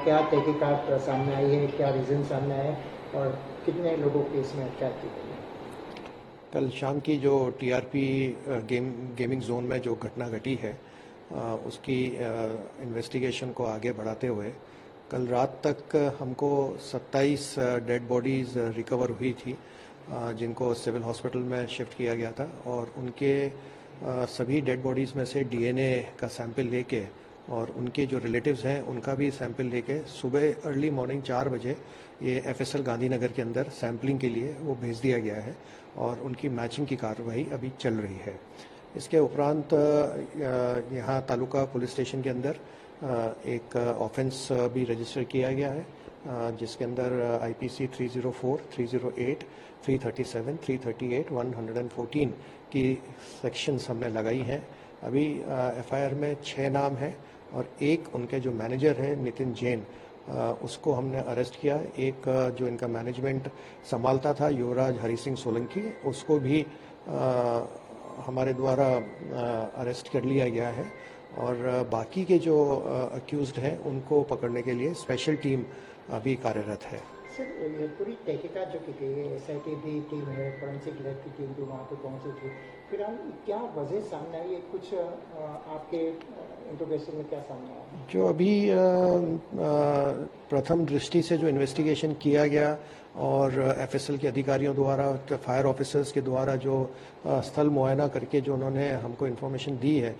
क्या तहकीकात सामने आई है, क्या रीज़न सामने आए और कितने लोगों के इसमें कैद की गई है? कल शाम की जो टीआरपी गेमिंग जोन में जो घटना घटी है उसकी इन्वेस्टिगेशन को आगे बढ़ाते हुए कल रात तक हमको 27 डेड बॉडीज़ रिकवर हुई थी, जिनको सिविल हॉस्पिटल में शिफ्ट किया गया था और उनके सभी डेड बॉडीज़ में से डीएनए का सैंपल लेके और उनके जो रिलेटिव्स हैं उनका भी सैंपल लेके सुबह अर्ली मॉर्निंग 4 बजे ये एफएसएल गांधीनगर के अंदर सैंपलिंग के लिए वो भेज दिया गया है और उनकी मैचिंग की कार्रवाई अभी चल रही है। इसके उपरांत यहाँ तालुका पुलिस स्टेशन के अंदर एक ऑफेंस भी रजिस्टर किया गया है, जिसके अंदर आईपीसी 304, 308, 337, 338, 114 की सेक्शंस हमने लगाई हैं। अभी एफआईआर में 6 नाम हैं और एक उनके जो मैनेजर है नितिन जैन, उसको हमने अरेस्ट किया। एक जो इनका मैनेजमेंट संभालता था युवराज हरि सिंह सोलंकी, उसको भी हमारे द्वारा अरेस्ट कर लिया गया है और बाकी के जो अक्यूज्ड हैं उनको पकड़ने के लिए स्पेशल टीम अभी कार्यरत है। सर, ये पूरी तहकीकात जो की गई है, एसआईटी भी टीम है, फोरेंसिक लैब की टीम भी वहाँ पे पहुँची थी, फिर हम क्या वजह सामने आई है, कुछ आपके इंट्रोगेशन में क्या सामने आया? जो अभी प्रथम दृष्टि से जो इन्वेस्टिगेशन किया गया और एफएसएल के अधिकारियों द्वारा, फायर ऑफिसर्स के द्वारा जो स्थल मुआयना करके जो उन्होंने हमको इन्फॉर्मेशन दी है,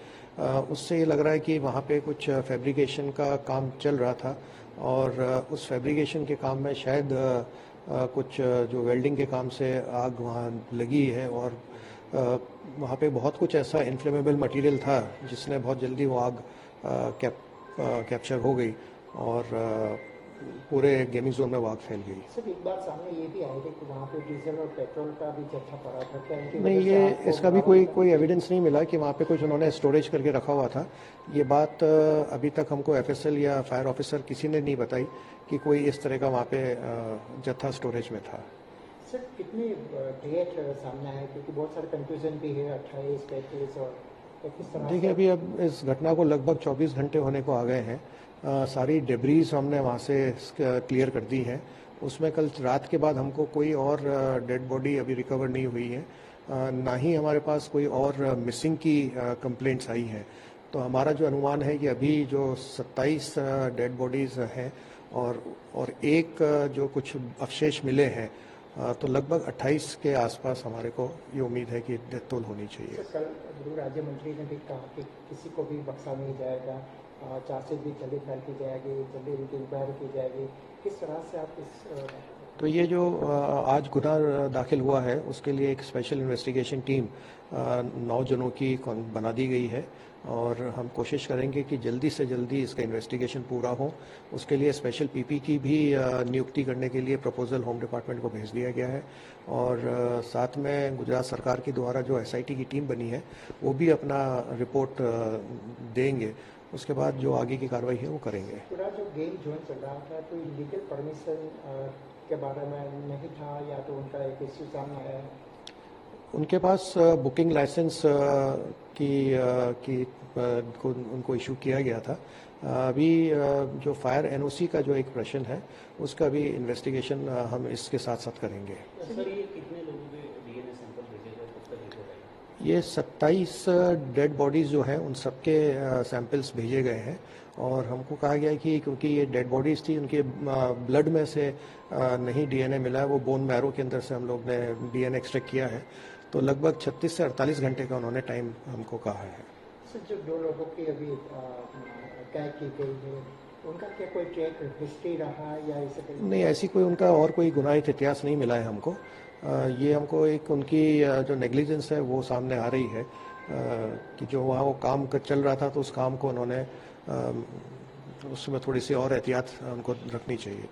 उससे ये लग रहा है कि वहाँ पे कुछ फैब्रिकेशन का काम चल रहा था और उस फैब्रिकेशन के काम में शायद कुछ जो वेल्डिंग के काम से आग वहाँ लगी है और वहाँ पे बहुत कुछ ऐसा इन्फ्लेमेबल मटेरियल था जिसने बहुत जल्दी वो आग कैप्चर हो गई और पूरे गेमिंग जोन में वो आग फैल गई। सर, एक बात सामने ये भी आई है कि वहाँ पे डीजल और पेट्रोल का भी जत्था पड़ा था, क्या नहीं, ये इसका भी कोई एविडेंस नहीं मिला कि वहाँ पे कुछ उन्होंने स्टोरेज करके रखा हुआ था। ये बात अभी तक हमको एफएसएल या फायर ऑफिसर किसी ने नहीं बताई कि कोई इस तरह का वहाँ पे जत्था स्टोरेज में था। सर, कितने डेट सामने आए, क्योंकि बहुत सारे कंफ्यूजन भी है, 28, 35 और किस तरह? देखिए, अभी अब इस घटना को लगभग 24 घंटे होने को आ गए हैं। सारी डेब्रीज हमने वहाँ से क्लियर कर दी है। उसमें कल रात के बाद हमको कोई और डेड बॉडी अभी रिकवर नहीं हुई है, ना ही हमारे पास कोई और मिसिंग की कंप्लेंट्स आई हैं। तो हमारा जो अनुमान है कि अभी जो 27 डेड बॉडीज़ हैं और एक जो कुछ अवशेष मिले हैं, तो लगभग 28 के आसपास हमारे को ये उम्मीद है कि डेथ टोल होनी चाहिए। कल गृह राज्य मंत्री ने भी कहा कि किसी को भी बख्शा नहीं जाएगा, चार्जशीट भी जल्दी फाइल की जाएगी, जल्दी उनकी इंक्वायरी की जाएगी। किस तरह से आप इस तो ये जो आज गुनाह दाखिल हुआ है उसके लिए एक स्पेशल इन्वेस्टिगेशन टीम 9 जनों की बना दी गई है और हम कोशिश करेंगे कि जल्दी से जल्दी इसका इन्वेस्टिगेशन पूरा हो। उसके लिए स्पेशल पीपी की भी नियुक्ति करने के लिए प्रपोजल होम डिपार्टमेंट को भेज दिया गया है और साथ में गुजरात सरकार के द्वारा जो एसआईटी की टीम बनी है वो भी अपना रिपोर्ट देंगे। उसके बाद जो आगे की कार्रवाई है वो करेंगे। पूरा जो गेम जोन चल रहा था, कोई लीगल परमिशन के बारे में नहीं था या तो उनका एक इश्यू सामने आया है? उनके पास बुकिंग लाइसेंस उनको इशू किया गया था। अभी जो फायर एनओसी का जो एक प्रश्न है उसका भी इन्वेस्टिगेशन हम इसके साथ साथ करेंगे। सर, ये कितने लोगों के डीएनए सैंपल भेजे गए, कब तक रिपोर्ट आएगी? ये 27 डेड बॉडीज़ जो हैं उन सबके सैंपल्स भेजे गए हैं और हमको कहा गया कि क्योंकि ये डेड बॉडीज़ थी, उनके ब्लड में से नहीं डीएनए मिला है, वो बोन मैरो के अंदर से हम लोग ने डीएनए एक्सट्रैक्ट किया है। तो लगभग 36 से 48 घंटे का उन्होंने टाइम हमको कहा है। सर, जो 2 लोगों की अभी कैद की गई है, उनका क्या कोई ट्रैक हिस्ट्री रहा या इसे? नहीं, ऐसी कोई उनका और कोई गुनाहित इतिहास नहीं मिला है हमको। ये हमको एक उनकी जो नेग्लिजेंस है वो सामने आ रही है कि जो वहाँ वो काम चल रहा था तो उस काम को उन्होंने उसमें थोड़ी सी और एहतियात हमको रखनी चाहिए।